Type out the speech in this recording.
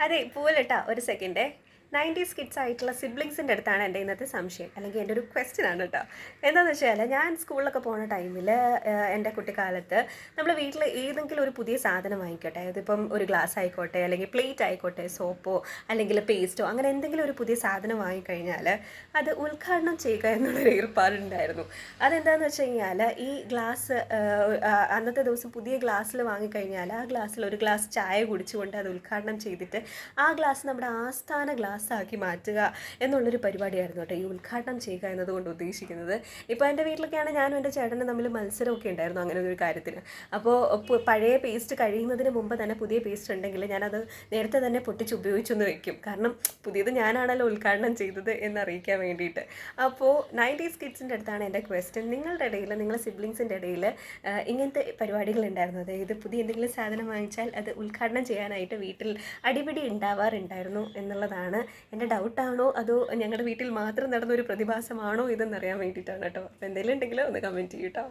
അതെ പോവല്ലേട്ടാ ഒരു സെക്കൻഡേ. 90s kids ആയിട്ടുള്ള സിബ്ലിങ്സിൻ്റെ അടുത്താണ് എൻ്റെ ഇന്നത്തെ സംശയം, അല്ലെങ്കിൽ എൻ്റെ ഒരു ക്വസ്റ്റ്യൻ ആണ് കേട്ടോ. എന്താണെന്ന് വെച്ചാൽ ഞാൻ സ്കൂളിലൊക്കെ പോകുന്ന ടൈമിൽ എൻ്റെ കുട്ടിക്കാലത്ത് നമ്മൾ വീട്ടിൽ ഏതെങ്കിലും ഒരു പുതിയ സാധനം വാങ്ങിക്കട്ടെ, അതിപ്പം ഒരു ഗ്ലാസ് ആയിക്കോട്ടെ, അല്ലെങ്കിൽ പ്ലേറ്റ് ആയിക്കോട്ടെ, സോപ്പോ അല്ലെങ്കിൽ പേസ്റ്റോ, അങ്ങനെ എന്തെങ്കിലും ഒരു പുതിയ സാധനം വാങ്ങിക്കഴിഞ്ഞാൽ അത് ഉദ്ഘാടനം ചെയ്യുക എന്നുള്ളൊരു ഏർപ്പാടുണ്ടായിരുന്നു. അതെന്താണെന്ന് വെച്ച് കഴിഞ്ഞാൽ ഈ ഗ്ലാസ് അന്നത്തെ ദിവസം പുതിയ ഗ്ലാസ്സിൽ വാങ്ങിക്കഴിഞ്ഞാൽ ആ ഗ്ലാസ്സിൽ ഒരു ഗ്ലാസ് ചായ കുടിച്ചുകൊണ്ട് അത് ഉദ്ഘാടനം ചെയ്തിട്ട് ആ ഗ്ലാസ് നമ്മുടെ ആസ്ഥാന ഗ്ലാസ് ആക്കി മാറ്റുക എന്നുള്ളൊരു പരിപാടിയായിരുന്നു കേട്ടോ ഈ ഉദ്ഘാടനം ചെയ്യുക എന്നതുകൊണ്ട് ഉദ്ദേശിക്കുന്നത്. ഇപ്പോൾ എൻ്റെ വീട്ടിലൊക്കെയാണ് ഞാനും എൻ്റെ ചേട്ടനും തമ്മിൽ മത്സരമൊക്കെ ഉണ്ടായിരുന്നു അങ്ങനെ ഒരു കാര്യത്തിന്. അപ്പോൾ പഴയ പേസ്റ്റ് കഴിയുന്നതിന് മുമ്പ് തന്നെ പുതിയ പേസ്റ്റ് ഉണ്ടെങ്കിൽ ഞാനത് നേരത്തെ തന്നെ പൊട്ടിച്ച് ഉപയോഗിച്ചൊന്ന് വെക്കും, കാരണം പുതിയത് ഞാനാണല്ലോ ഉദ്ഘാടനം ചെയ്തത് എന്നറിയിക്കാൻ വേണ്ടിയിട്ട്. അപ്പോൾ 90s കിഡ്സിൻ്റെ അടുത്താണ് എൻ്റെ ക്വസ്റ്റ്യൻ. നിങ്ങളുടെ ഇടയിൽ, നിങ്ങളുടെ സിബ്ലിങ്സിൻ്റെ ഇടയിൽ ഇങ്ങനത്തെ പരിപാടികൾ ഉണ്ടായിരുന്നു? അതായത് പുതിയ എന്തെങ്കിലും സാധനം വാങ്ങിച്ചാൽ അത് ഉദ്ഘാടനം ചെയ്യാനായിട്ട് വീട്ടിൽ അടിപിടി ഉണ്ടാവാറുണ്ടായിരുന്നു എന്നുള്ളതാണ് എൻ്റെ ഡൗട്ടാണോ അതോ ഞങ്ങളുടെ വീട്ടിൽ മാത്രം നടന്നൊരു പ്രതിഭാസമാണോ ഇതെന്നറിയാൻ വേണ്ടിയിട്ടാണ് കേട്ടോ. അപ്പോൾ എന്തെങ്കിലും ഉണ്ടെങ്കിൽ ഒന്ന് കമൻറ്റ് ചെയ്യൂ കേട്ടോ.